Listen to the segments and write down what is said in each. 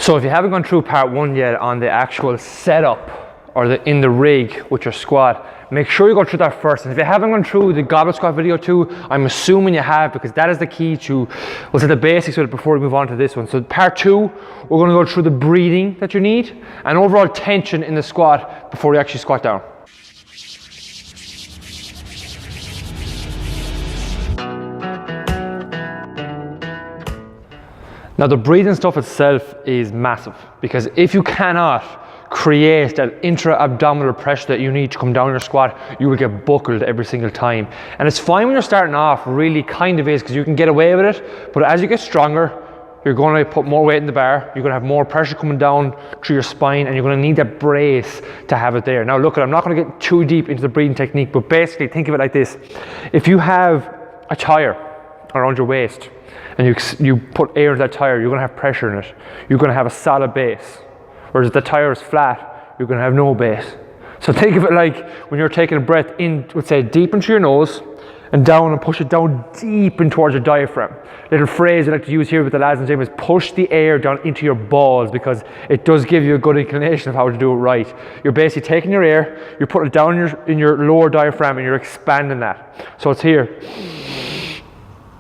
So if you haven't gone through part 1 yet on the actual setup or in the rig with your squat, make sure you go through that first. And if you haven't gone through the goblet squat video too, I'm assuming you have, because that is the key to, we'll say the basics of it before we move on to this one. So part 2, we're going to go through the breathing that you need and overall tension in the squat before you actually squat down. Now the breathing stuff itself is massive, because if you cannot create that intra-abdominal pressure that you need to come down your squat, you will get buckled every single time. And it's fine when you're starting off, really kind of is, because you can get away with it, but as you get stronger, you're going to put more weight in the bar, you're going to have more pressure coming down through your spine, and you're going to need that brace to have it there. Now look, I'm not going to get too deep into the breathing technique, but basically think of it like this. If you have a tire around your waist, and you put air into that tire, you're going to have pressure in it. You're going to have a solid base. Whereas if the tire is flat, you're going to have no base. So think of it like when you're taking a breath in, let's say deep into your nose and down, and push it down deep in towards your diaphragm. Little phrase I like to use here with the lads in the gym is push the air down into your balls, because it does give you a good inclination of how to do it right. You're basically taking your air, you're putting it down in your lower diaphragm, and you're expanding that. So it's here.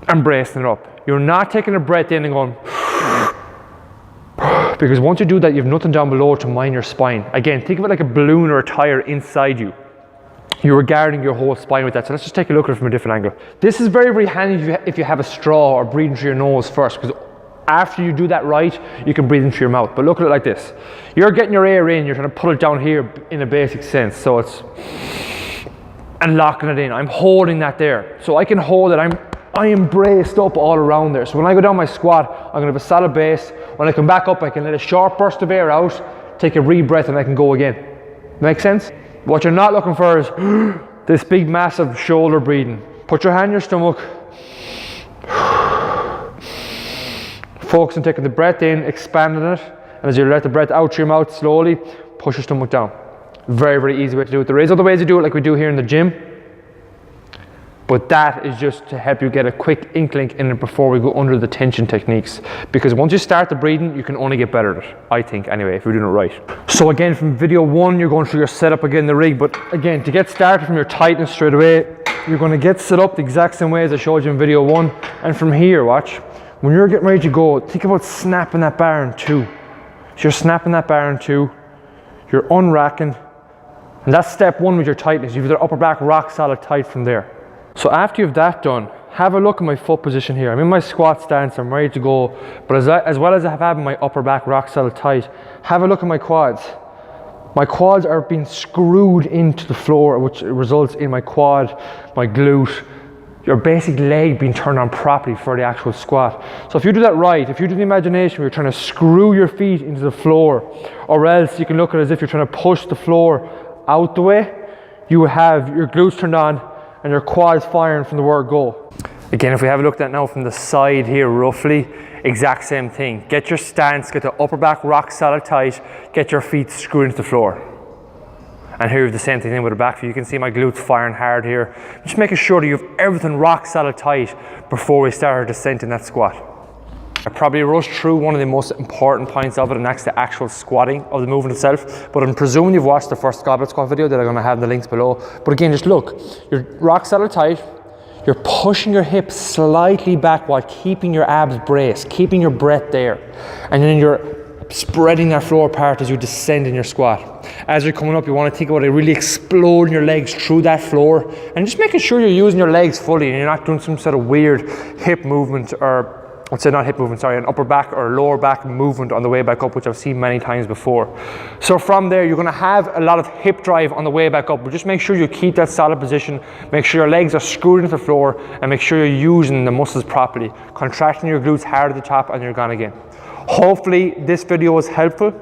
And bracing it up. You're not taking a breath in and going, because once you do that, you have nothing down below to mine your spine. Again, think of it like a balloon or a tire inside you. You're regarding your whole spine with that. So let's just take a look at it from a different angle. This is very, very handy if you have a straw or breathing through your nose first, because after you do that right, you can breathe in through your mouth. But look at it like this. You're getting your air in, you're trying to put it down here in a basic sense. So it's, and locking it in. I'm holding that there. So I can hold it, I am braced up all around there. So when I go down my squat, I'm gonna have a solid base. When I come back up, I can let a short burst of air out, take a re-breath, and I can go again. Make sense? What you're not looking for is this big, massive shoulder breathing. Put your hand on your stomach. Focus on taking the breath in, expanding it, and as you let the breath out through your mouth slowly, push your stomach down. Very, very easy way to do it. There is other ways to do it, like we do here in the gym. But that is just to help you get a quick inkling in it before we go under the tension techniques. Because once you start the breathing, you can only get better at it, I think, anyway, if you're doing it right. So again, from video 1, you're going through your setup again in the rig. But again, to get started from your tightness straight away, you're going to get set up the exact same way as I showed you in video 1. And from here, watch, when you're getting ready to go, think about snapping that bar in 2. So you're snapping that bar in 2, you're unracking, and that's step 1 with your tightness. You've got your upper back rock solid tight from there. So after you've that done, have a look at my foot position here. I'm in my squat stance, I'm ready to go, but as well as I have having my upper back rock solid tight, have a look at my quads. My quads are being screwed into the floor, which results in my quad, my glute, your basic leg being turned on properly for the actual squat. So if you do that right, if you do the imagination where you're trying to screw your feet into the floor, or else you can look at it as if you're trying to push the floor out the way, you have your glutes turned on, and your quads firing from the word go. Again, if we have a look at that now from the side here, roughly, exact same thing. Get your stance, get the upper back rock solid tight, get your feet screwed into the floor. And here you have the same thing with the back view. You can see my glutes firing hard here. Just making sure that you have everything rock solid tight before we start our descent in that squat. I probably rushed through one of the most important points of it, and that's the actual squatting of the movement itself. But I'm presuming you've watched the first goblet squat video that I'm going to have in the links below. But again, just look, you're rock solid tight, you're pushing your hips slightly back while keeping your abs braced, keeping your breath there. And then you're spreading that floor apart as you descend in your squat. As you're coming up, you want to think about it, really exploding your legs through that floor, and just making sure you're using your legs fully and you're not doing some sort of weird hip movement, or let's say not hip movement, sorry, an upper back or lower back movement on the way back up, which I've seen many times before. So from there, you're going to have a lot of hip drive on the way back up, but just make sure you keep that solid position, make sure your legs are screwed into the floor, and make sure you're using the muscles properly, contracting your glutes hard at the top, and you're gone again. Hopefully this video was helpful.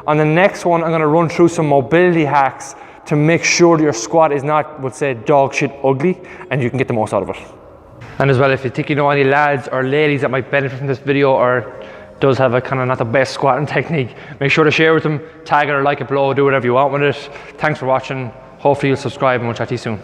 On the next one, I'm going to run through some mobility hacks to make sure that your squat is not, let's say, dog shit ugly, and you can get the most out of it. And as well, if you think you know any lads or ladies that might benefit from this video or does have a kind of not the best squatting technique, make sure to share with them, tag it or like it below, do whatever you want with it. Thanks for watching. Hopefully you'll subscribe, and we'll chat to you soon.